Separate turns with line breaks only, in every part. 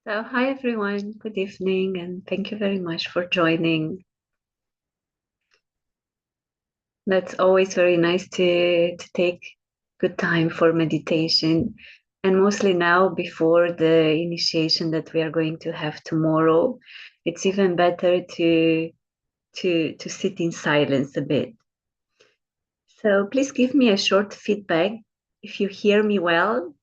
So, hi everyone, good evening, and thank you very much for joining. That's always very nice to take good time for meditation, and mostly now before the initiation that we are going to have tomorrow, it's even better to sit in silence a bit. So please give me a short feedback if you hear me well.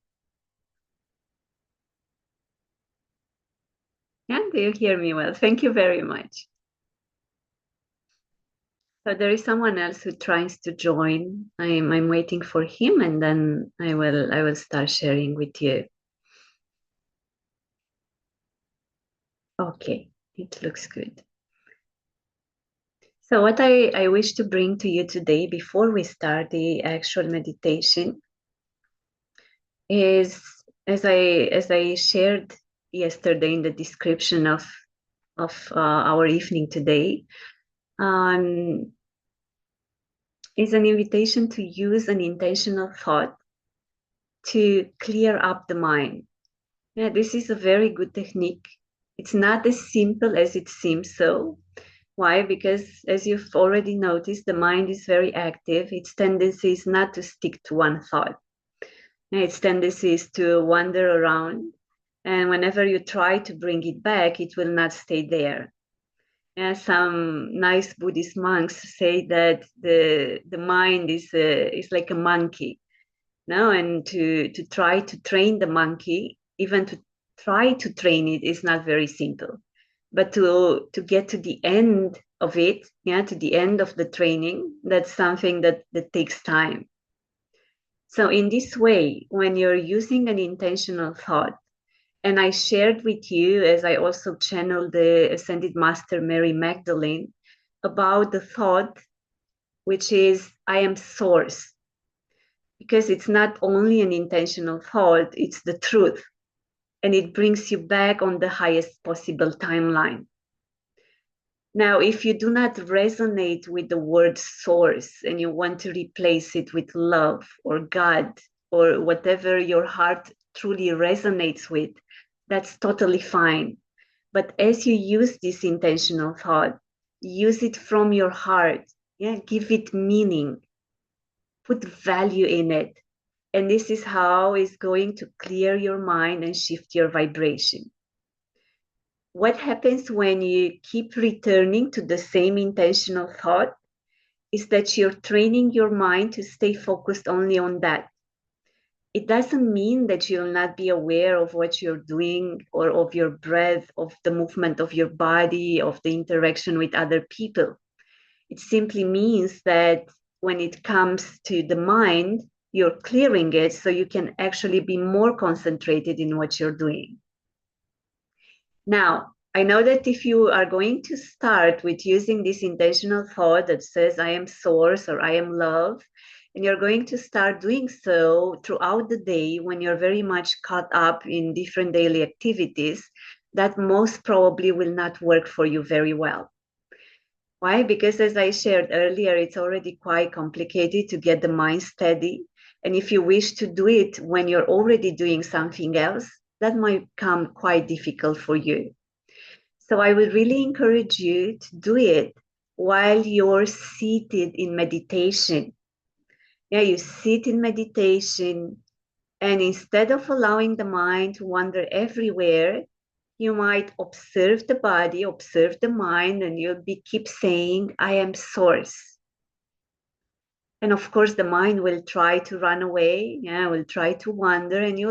Yeah, do you hear me well? Thank you very much. So there is someone else who tries to join. I'm waiting for him, and then I will start sharing with you. Okay, it looks good. So what I wish to bring to you today before we start the actual meditation is as I shared yesterday in the description of our evening today, um, is an invitation to use an intentional thought to clear up the mind. Yeah, this is a very good technique. It's not as simple as it seems so. Why? Because as you've already noticed, the mind is very active. Its tendency is not to stick to one thought. Yeah, its tendency is to wander around. And whenever you try to bring it back, it will not stay there. Yeah, some nice Buddhist monks say that the mind is like a monkey. No, and to try to train the monkey, even to try to train it is not very simple. But to get to the end of it, yeah, to the end of the training, that's something that takes time. So in this way, when you're using an intentional thought, and I shared with you as I also channeled the Ascended Master Mary Magdalene about the thought, which is I am source, because it's not only an intentional thought, it's the truth. And it brings you back on the highest possible timeline. Now, if you do not resonate with the word source and you want to replace it with love or God or whatever your heart truly resonates with, that's totally fine. But as you use this intentional thought, use it from your heart. Yeah, give it meaning, put value in it. And this is how it's going to clear your mind and shift your vibration. What happens when you keep returning to the same intentional thought is that you're training your mind to stay focused only on that. It doesn't mean that you'll not be aware of what you're doing or of your breath, of the movement of your body, of the interaction with other people. It simply means that when it comes to the mind, you're clearing it so you can actually be more concentrated in what you're doing. Now, I know that if you are going to start with using this intentional thought that says, I am source or I am love, and you're going to start doing so throughout the day when you're very much caught up in different daily activities, that most probably will not work for you very well. Why? Because as I shared earlier, it's already quite complicated to get the mind steady. And if you wish to do it when you're already doing something else, that might become quite difficult for you. So I would really encourage you to do it while you're seated in meditation. Yeah, you sit in meditation, and instead of allowing the mind to wander everywhere, you might observe the body, observe the mind, and you'll keep saying, I am source. And of course, the mind will try to run away, yeah, will try to wander, and you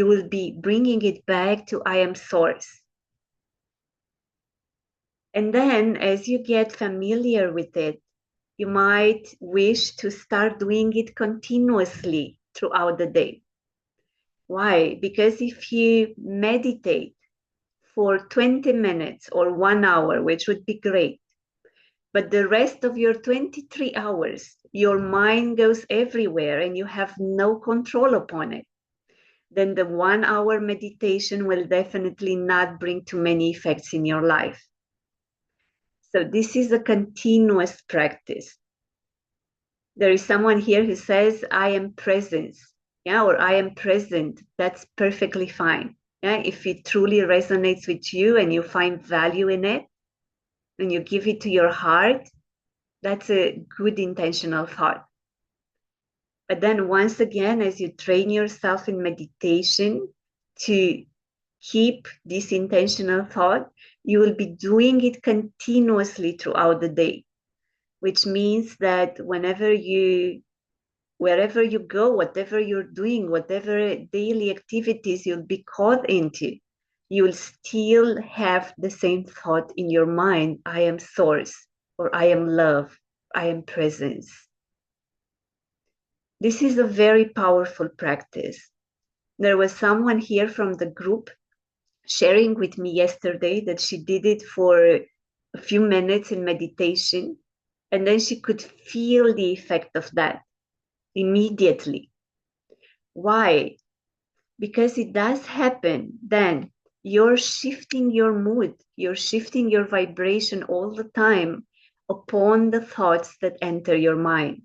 will be bringing it back to I am source. And then as you get familiar with it, you might wish to start doing it continuously throughout the day. Why? Because if you meditate for 20 minutes or 1 hour, which would be great, but the rest of your 23 hours, your mind goes everywhere and you have no control upon it, then the 1 hour meditation will definitely not bring too many effects in your life. So this is a continuous practice. There is someone here who says, I am presence, yeah, or I am present. That's perfectly fine. Yeah, if it truly resonates with you and you find value in it and you give it to your heart, that's a good intentional thought. But then once again, as you train yourself in meditation to keep this intentional thought, you will be doing it continuously throughout the day, which means that wherever you go, whatever you're doing, whatever daily activities you'll be caught into, you'll still have the same thought in your mind: I am source, or I am love, I am presence. This is a very powerful practice. There was someone here from the group sharing with me yesterday that she did it for a few minutes in meditation, and then she could feel the effect of that immediately. Why? Because it does happen then. You're shifting your mood, you're shifting your vibration all the time upon the thoughts that enter your mind.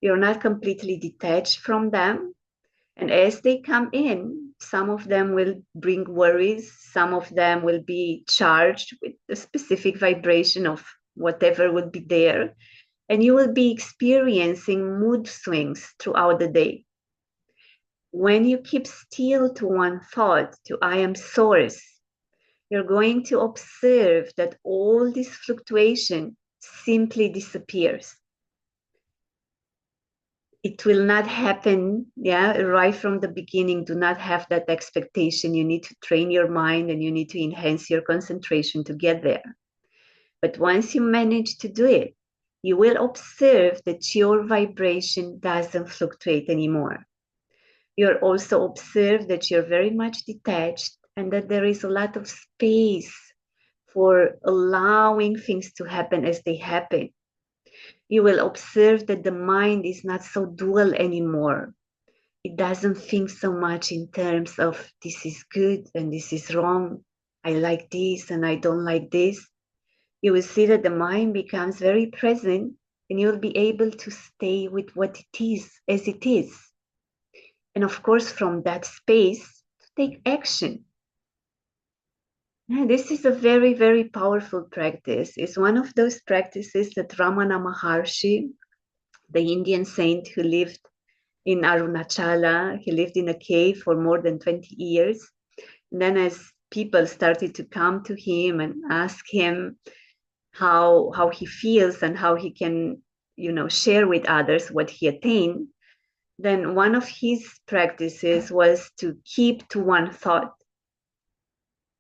You're not completely detached from them. And as they come in, some of them will bring worries, some of them will be charged with a specific vibration of whatever would be there. And you will be experiencing mood swings throughout the day. When you keep still to one thought, to I am source, you're going to observe that all this fluctuation simply disappears. It will not happen, right from the beginning. Do not have that expectation. You need to train your mind and you need to enhance your concentration to get there. But once you manage to do it, you will observe that your vibration doesn't fluctuate anymore. You'll also observe that you're very much detached and that there is a lot of space for allowing things to happen as they happen. You will observe that the mind is not so dual anymore. It doesn't think so much in terms of this is good and this is wrong. I like this and I don't like this. You will see that the mind becomes very present and you'll be able to stay with what it is as it is. And of course, from that space, to take action. Yeah, this is a very, very powerful practice. It's one of those practices that Ramana Maharshi, the Indian saint who lived in Arunachala, he lived in a cave for more than 20 years. And then as people started to come to him and ask him how he feels and how he can, share with others what he attained, then one of his practices was to keep to one thought.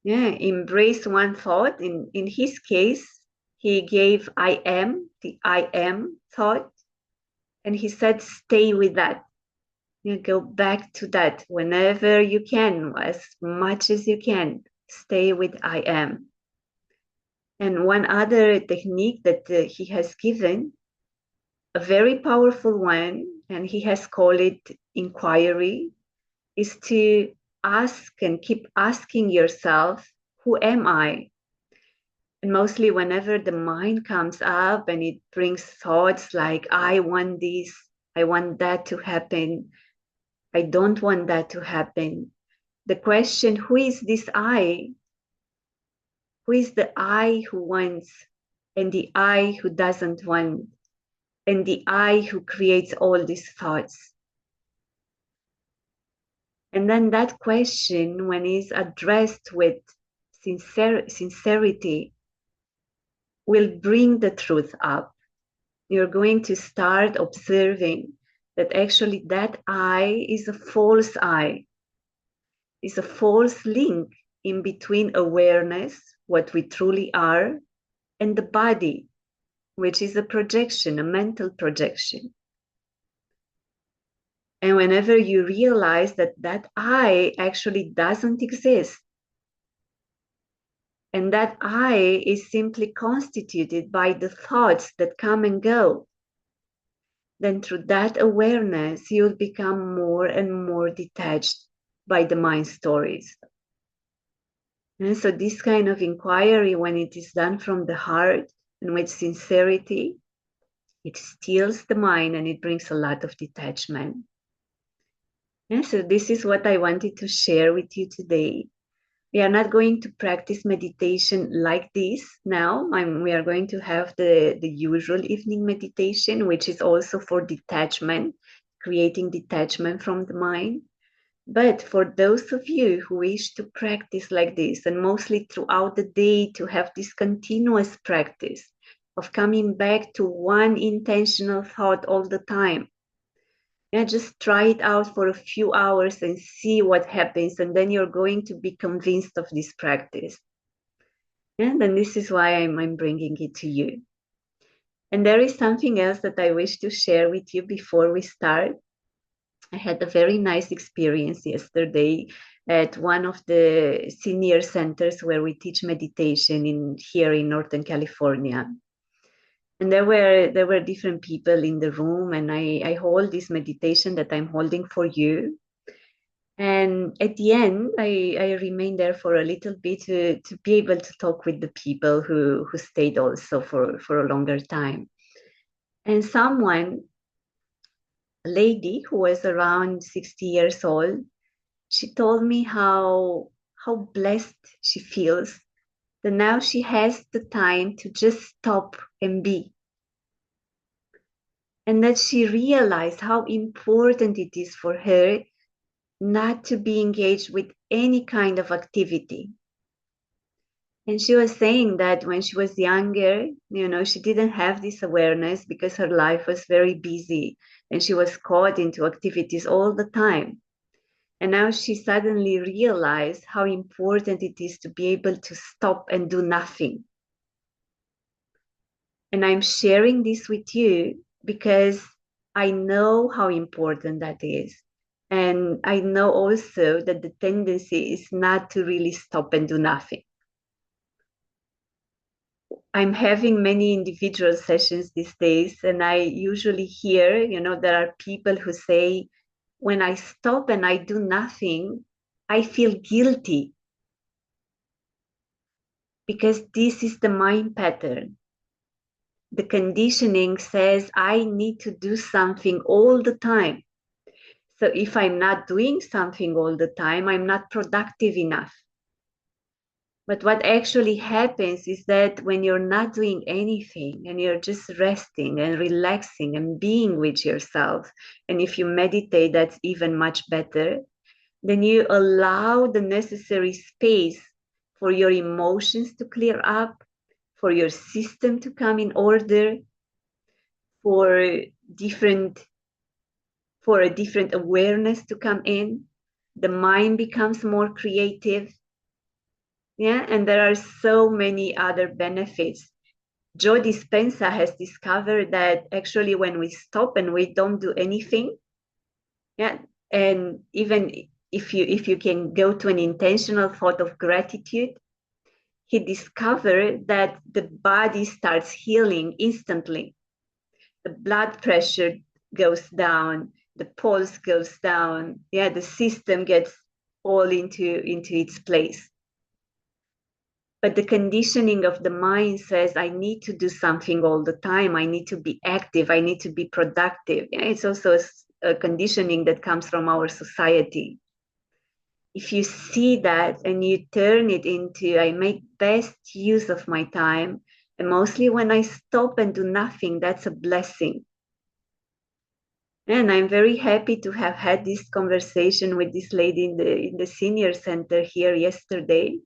Yeah, embrace one thought. In his case, he gave I am, the I am thought, and he said, stay with that. Go back to that whenever you can, as much as you can. Stay with I am. And one other technique that he has given, a very powerful one, and he has called it inquiry, is to ask and keep asking yourself, who am I? And mostly whenever the mind comes up and it brings thoughts like, I want this, I want that to happen, I don't want that to happen. The question, who is this I? Who is the I who wants and the I who doesn't want and the I who creates all these thoughts? And then that question, when it's addressed with sincerity, will bring the truth up. You're going to start observing that actually that I is a false I, is a false link in between awareness, what we truly are, and the body, which is a projection, a mental projection. And whenever you realize that that I actually doesn't exist, and that I is simply constituted by the thoughts that come and go, then through that awareness, you'll become more and more detached by the mind stories. And so this kind of inquiry, when it is done from the heart and with sincerity, it stills the mind and it brings a lot of detachment. And so this is what I wanted to share with you today. We are not going to practice meditation like this now. We are going to have the usual evening meditation, which is also for detachment, creating detachment from the mind. But for those of you who wish to practice like this, and mostly throughout the day, to have this continuous practice of coming back to one intentional thought all the time, yeah, just try it out for a few hours and see what happens. And then you're going to be convinced of this practice. And then this is why I'm bringing it to you. And there is something else that I wish to share with you before we start. I had a very nice experience yesterday at one of the senior centers where we teach meditation here in Northern California. And there were different people in the room, and I hold this meditation that I'm holding for you. And at the end, I remained there for a little bit to be able to talk with the people who stayed also for a longer time. And a lady who was around 60 years old, she told me how blessed she feels that now she has the time to just stop and be. And that she realized how important it is for her not to be engaged with any kind of activity. And she was saying that when she was younger, she didn't have this awareness because her life was very busy and she was caught into activities all the time. And now she suddenly realized how important it is to be able to stop and do nothing. And I'm sharing this with you because I know how important that is. And I know also that the tendency is not to really stop and do nothing. I'm having many individual sessions these days, and I usually hear, there are people who say, when I stop and I do nothing, I feel guilty because this is the mind pattern. The conditioning says I need to do something all the time. So if I'm not doing something all the time, I'm not productive enough. But what actually happens is that when you're not doing anything and you're just resting and relaxing and being with yourself, and if you meditate, that's even much better, then you allow the necessary space for your emotions to clear up, for your system to come in order, for different for a different awareness to come in. The mind becomes more creative. Yeah, and there are so many other benefits. Joe Dispenza has discovered that actually when we stop and we don't do anything, yeah, and even if you can go to an intentional thought of gratitude, he discovered that the body starts healing instantly. The blood pressure goes down, the pulse goes down, yeah, the system gets all into its place. But the conditioning of the mind says, I need to do something all the time. I need to be active. I need to be productive. Yeah, it's also a conditioning that comes from our society. If you see that and you turn it into, I make best use of my time, and mostly when I stop and do nothing, that's a blessing. And I'm very happy to have had this conversation with this lady in the senior center here yesterday,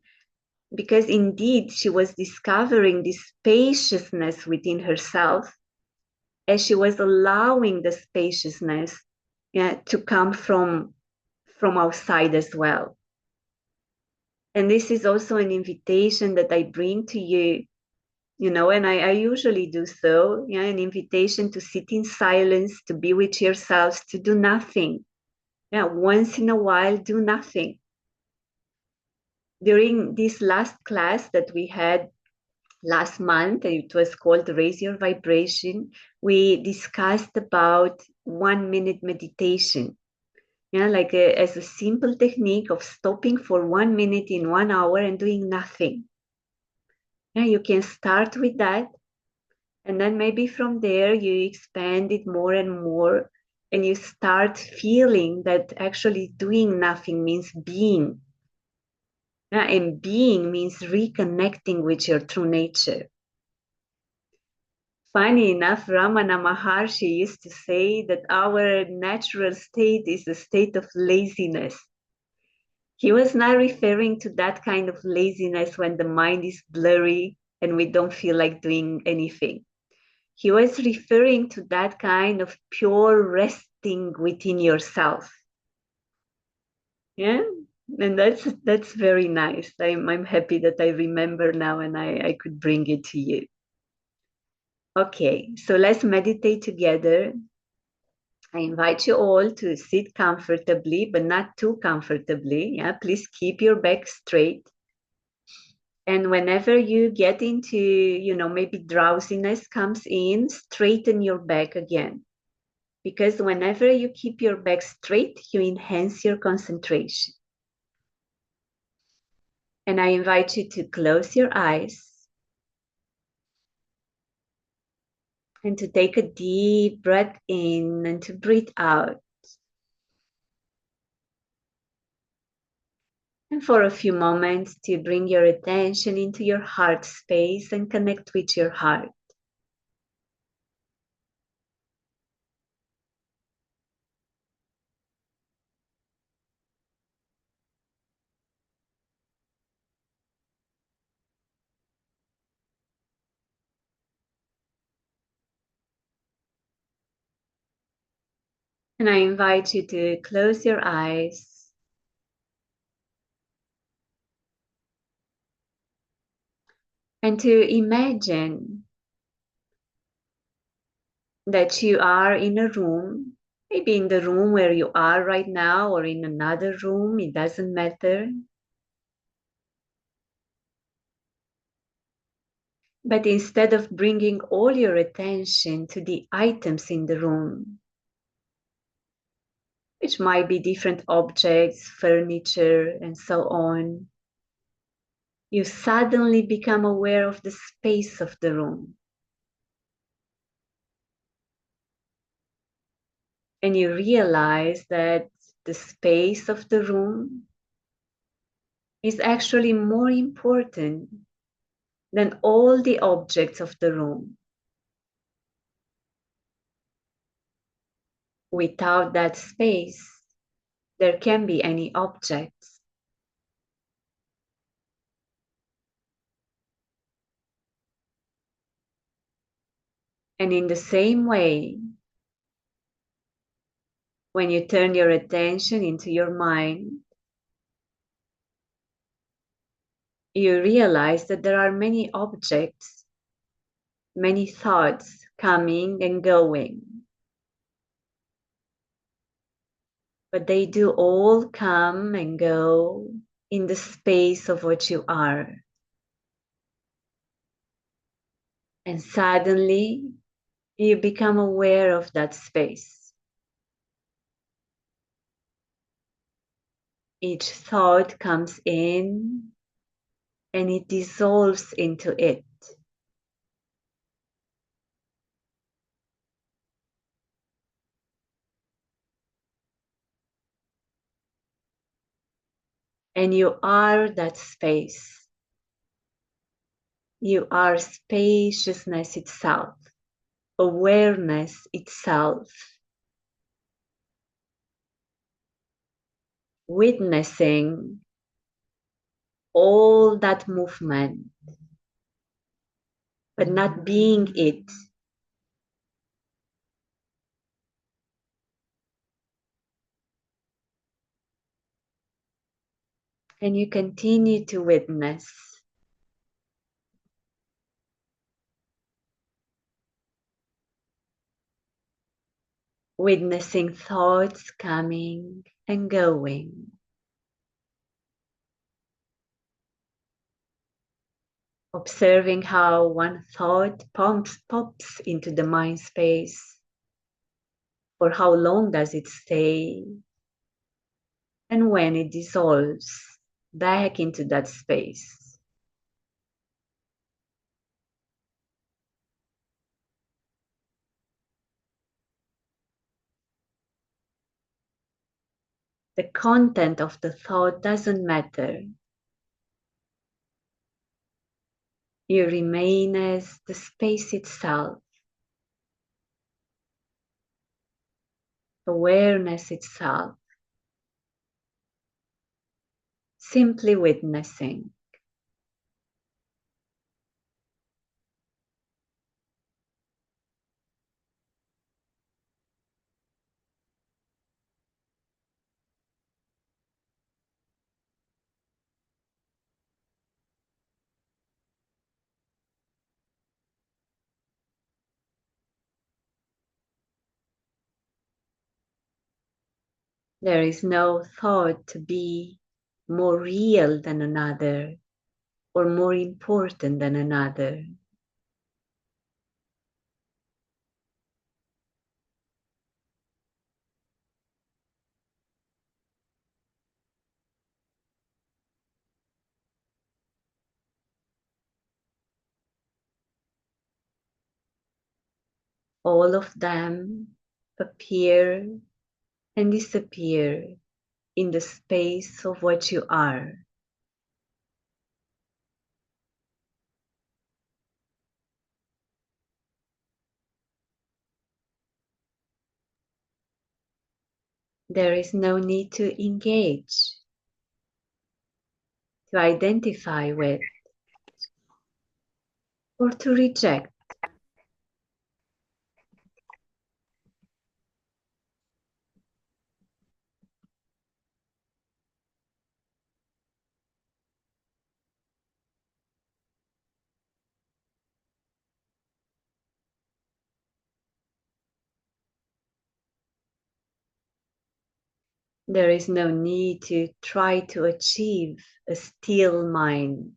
because indeed she was discovering this spaciousness within herself as she was allowing the spaciousness, yeah, to come from outside as well. And this is also an invitation that I bring to you, and I usually do so, yeah, an invitation to sit in silence, to be with yourselves, to do nothing. Yeah, once in a while, do nothing. During this last class that we had last month, it was called Raise Your Vibration, we discussed about 1 minute meditation. Yeah, like as a simple technique of stopping for 1 minute in 1 hour and doing nothing. Yeah, you can start with that. And then maybe from there, you expand it more and more. And you start feeling that actually doing nothing means being. Yeah, and being means reconnecting with your true nature. Funny enough, Ramana Maharshi used to say that our natural state is a state of laziness. He was not referring to that kind of laziness when the mind is blurry and we don't feel like doing anything. He was referring to that kind of pure resting within yourself. Yeah, and that's very nice. I'm happy that I remember now and I could bring it to you. Okay, so let's meditate together. I invite you all to sit comfortably, but not too comfortably. Yeah, please keep your back straight. And whenever you get into, maybe drowsiness comes in, straighten your back again. Because whenever you keep your back straight, you enhance your concentration. And I invite you to close your eyes and to take a deep breath in and to breathe out. And for a few moments, to bring your attention into your heart space and connect with your heart. And I invite you to close your eyes and to imagine that you are in a room, maybe in the room where you are right now or in another room, it doesn't matter. But instead of bringing all your attention to the items in the room, which might be different objects, furniture, and so on, you suddenly become aware of the space of the room. And you realize that the space of the room is actually more important than all the objects of the room. Without that space, there can be any objects. And in the same way, when you turn your attention into your mind, you realize that there are many objects, many thoughts coming and going. But they do all come and go in the space of what you are. And suddenly you become aware of that space. Each thought comes in and it dissolves into it. And you are that space. You are spaciousness itself, awareness itself, witnessing all that movement, but not being it. And you continue to witness. Witnessing thoughts coming and going. Observing how one thought pops into the mind space. For how long does it stay? And when it dissolves back into that space. The content of the thought doesn't matter. You remain as the space itself, awareness itself, simply witnessing. There is no thought to be more real than another or more important than another. All of them appear and disappear in the space of what you are. There is no need to engage, to identify with, or to reject. There is no need to try to achieve a still mind.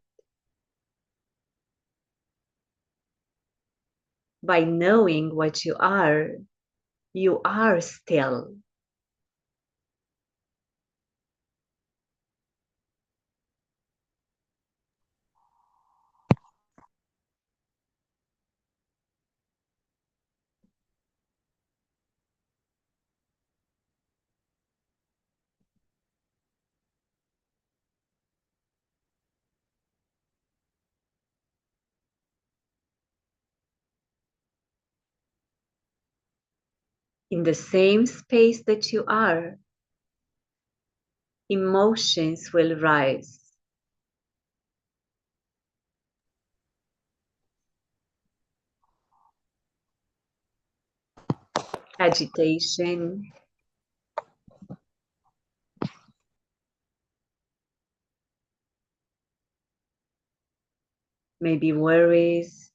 By knowing what you are still. In the same space that you are, emotions will rise. Agitation, maybe worries,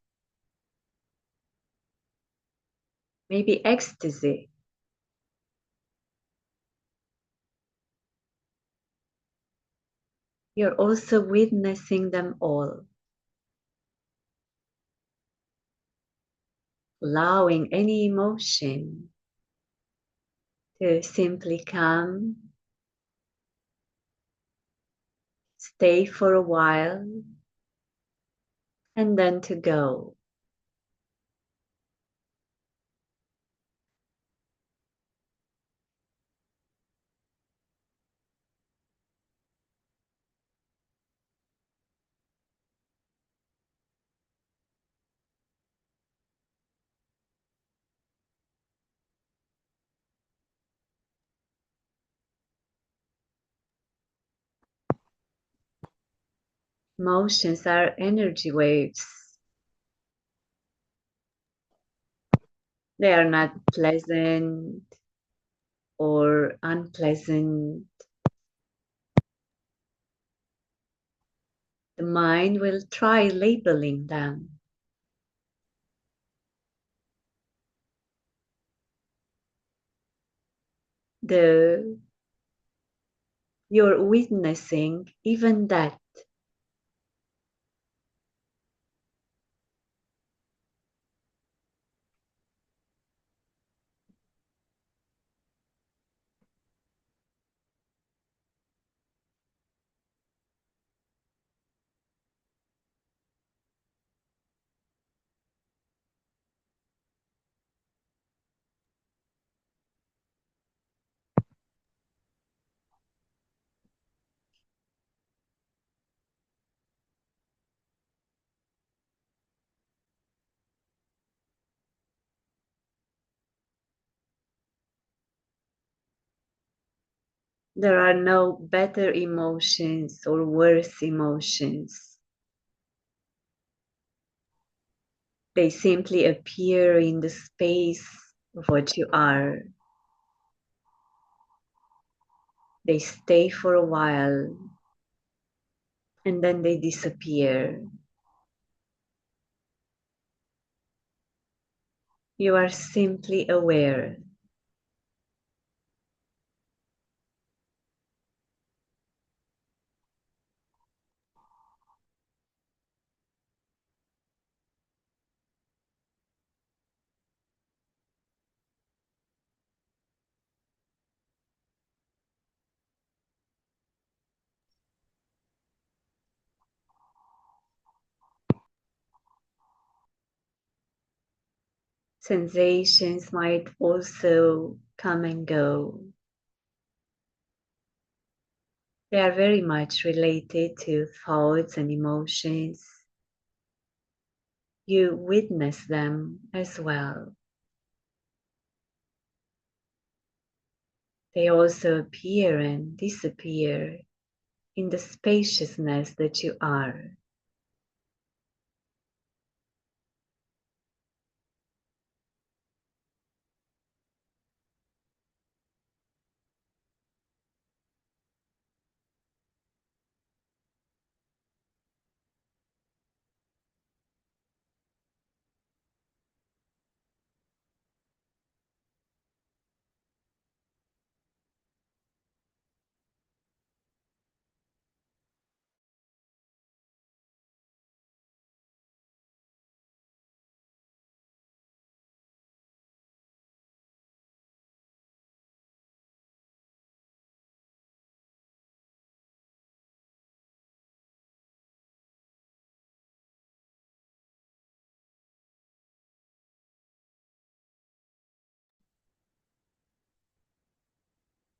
maybe ecstasy. You're also witnessing them all, allowing any emotion to simply come, stay for a while, and then to go. Emotions are energy waves. They are not pleasant or unpleasant. The mind will try labeling them. The You're witnessing even that. There are no better emotions or worse emotions. They simply appear in the space of what you are. They stay for a while and then they disappear. You are simply aware. Sensations might also come and go. They are very much related to thoughts and emotions. You witness them as well. They also appear and disappear in the spaciousness that you are.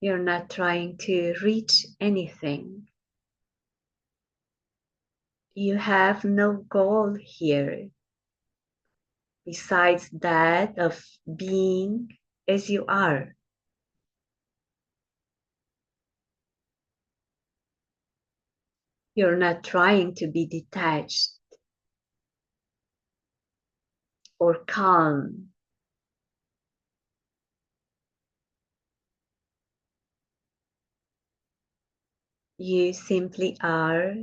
You're not trying to reach anything. You have no goal here besides that of being as you are. You're not trying to be detached or calm. You simply are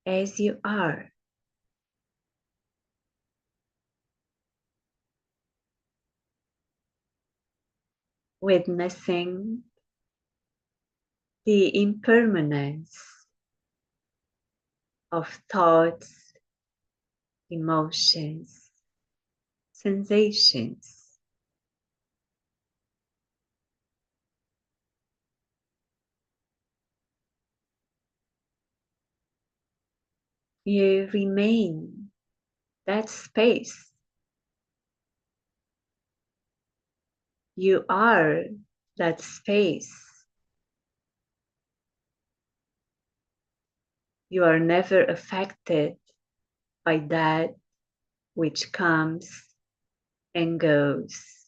as you are. Witnessing the impermanence of thoughts, emotions, sensations. You remain that space. You are that space. You are never affected by that which comes and goes.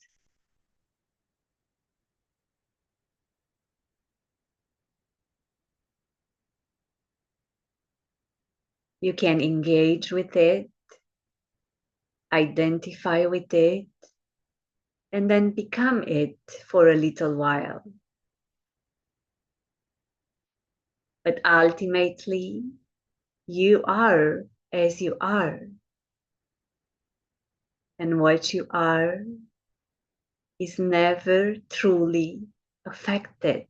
You can engage with it, identify with it, and then become it for a little while. But ultimately, you are as you are. And what you are is never truly affected.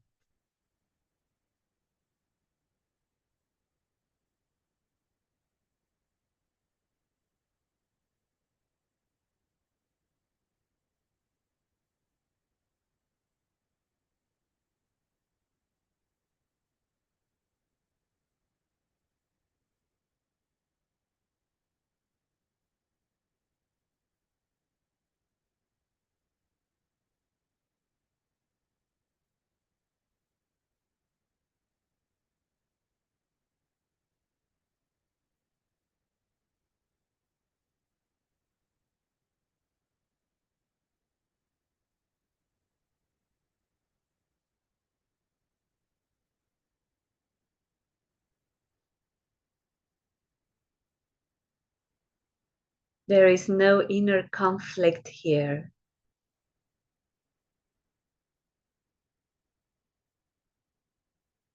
There is no inner conflict here.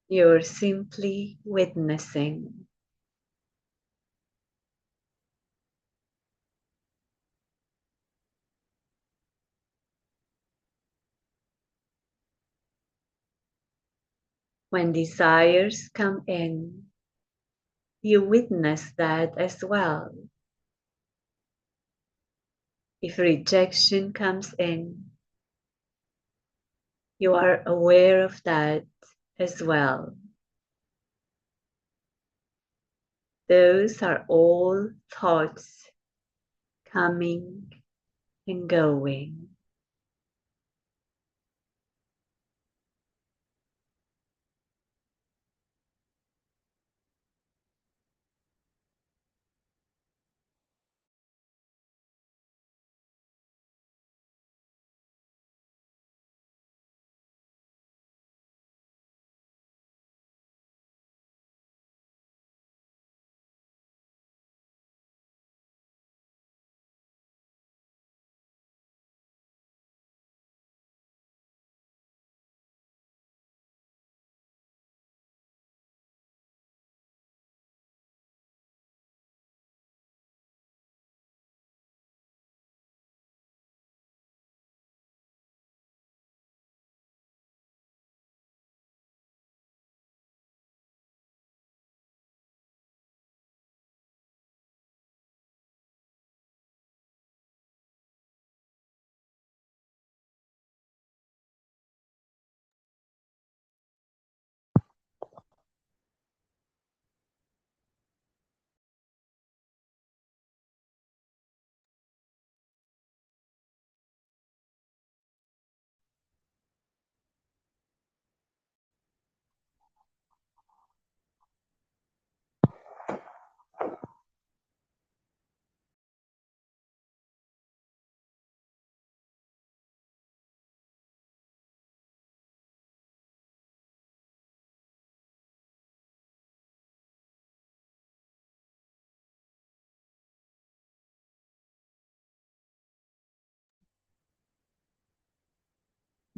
You're simply witnessing. When desires come in, you witness that as well. If rejection comes in, you are aware of that as well. Those are all thoughts coming and going.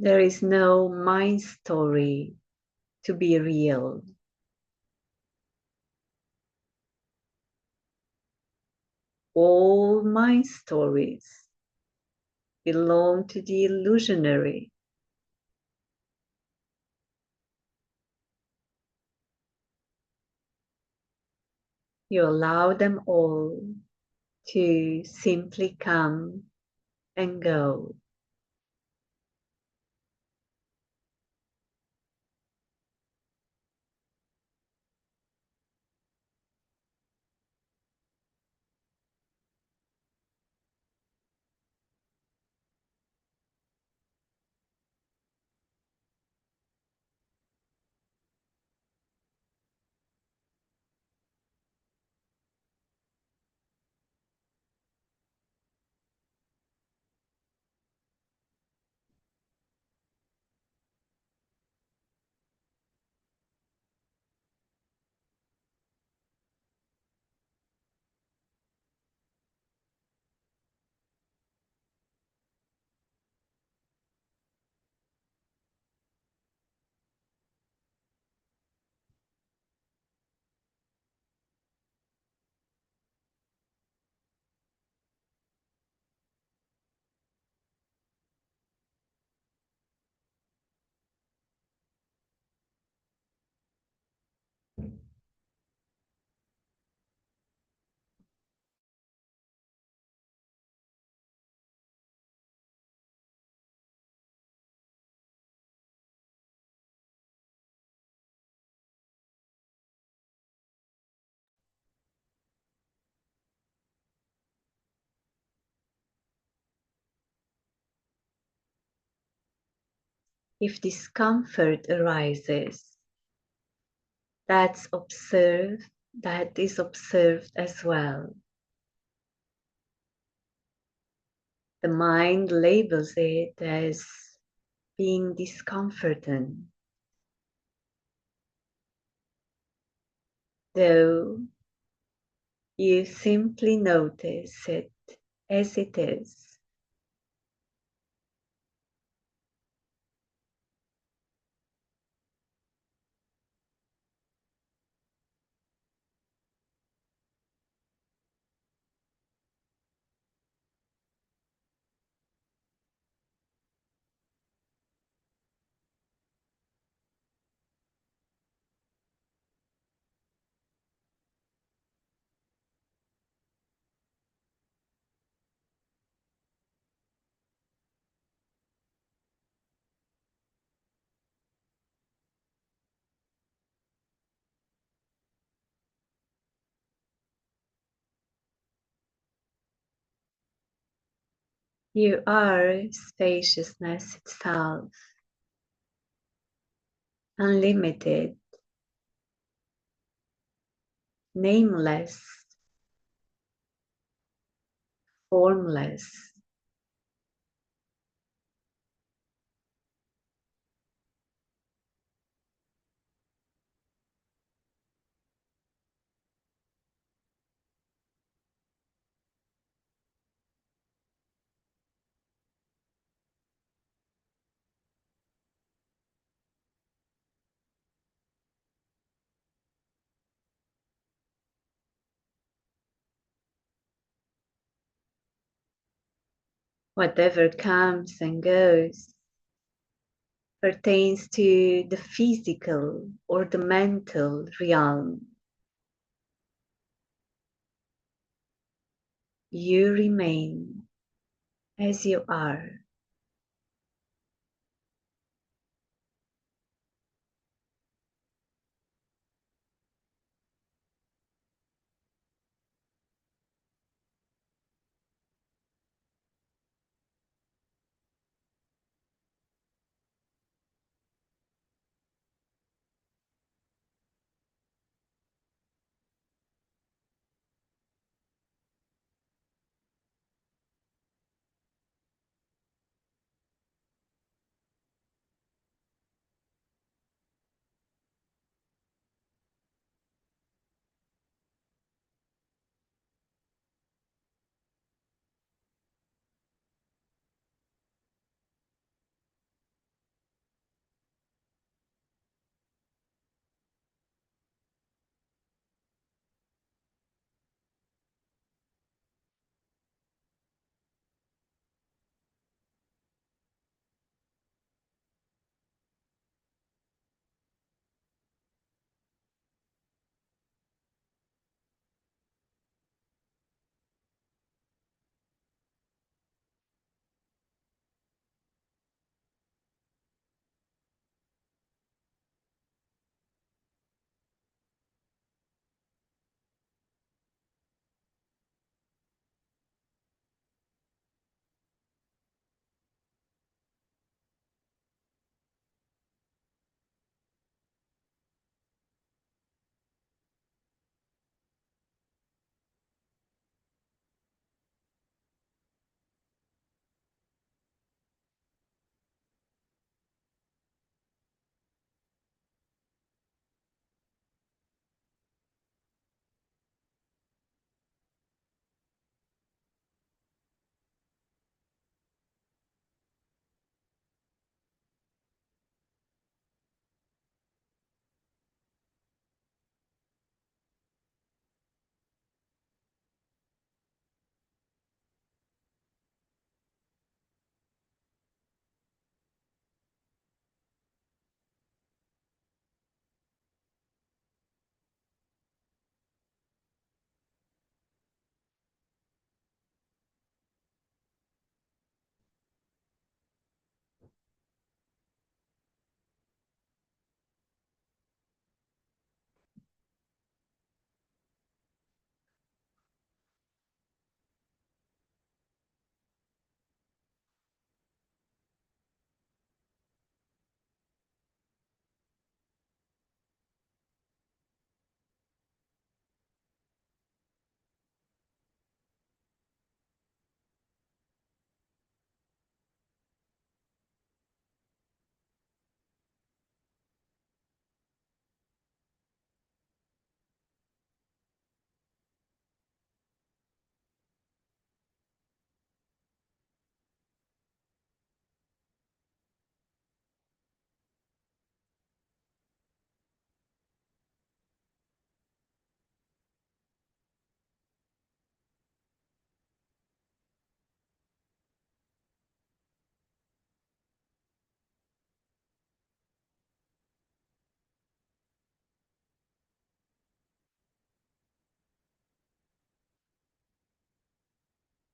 There is no mind story to be real. All mind stories belong to the illusionary. You allow them all to simply come and go. If discomfort arises, that is observed as well. The mind labels it as being discomforting, though you simply notice it as it is. You are spaciousness itself, unlimited, nameless, formless. Whatever comes and goes pertains to the physical or the mental realm. You remain as you are.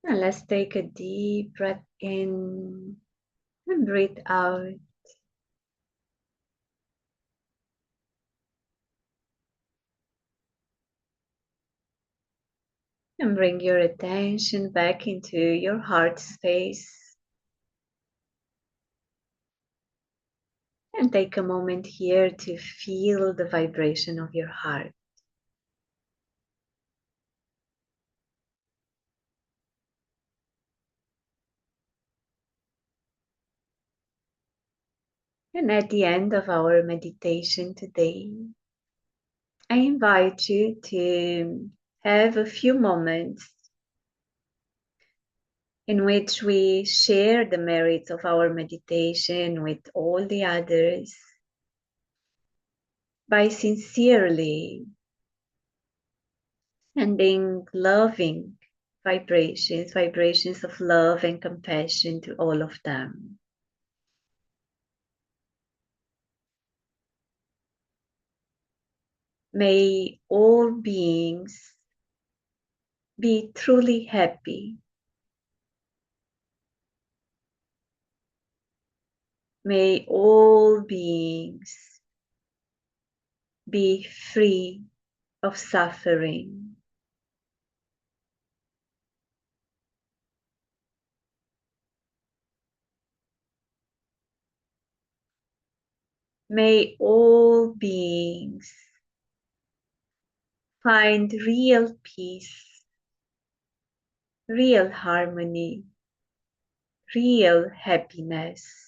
And let's take a deep breath in and breathe out. And bring your attention back into your heart space. And take a moment here to feel the vibration of your heart. And at the end of our meditation today, I invite you to have a few moments in which we share the merits of our meditation with all the others by sincerely sending loving vibrations, vibrations of love and compassion to all of them. May all beings be truly happy. May all beings be free of suffering. May all beings find real peace, real harmony, real happiness.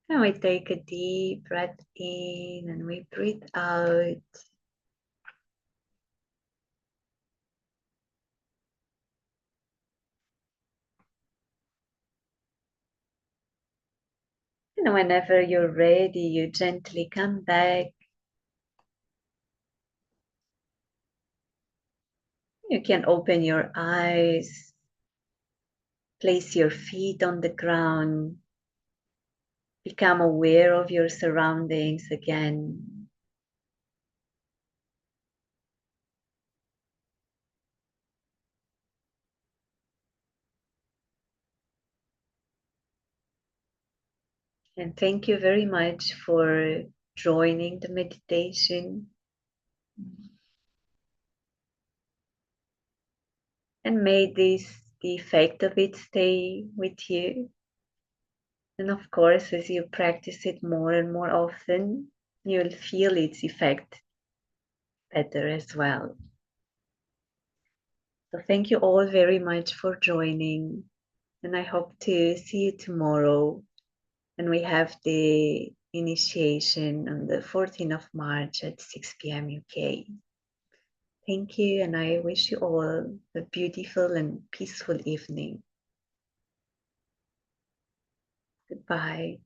And we take a deep breath in and we breathe out. And whenever you're ready, you gently come back. You can open your eyes, place your feet on the ground, become aware of your surroundings again. And thank you very much for joining the meditation. And may the effect of it stay with you. And of course, as you practice it more and more often, you'll feel its effect better as well. So thank you all very much for joining. And I hope to see you tomorrow. And we have the initiation on the 14th of March at 6 p.m. UK. Thank you, and I wish you all a beautiful and peaceful evening. Goodbye.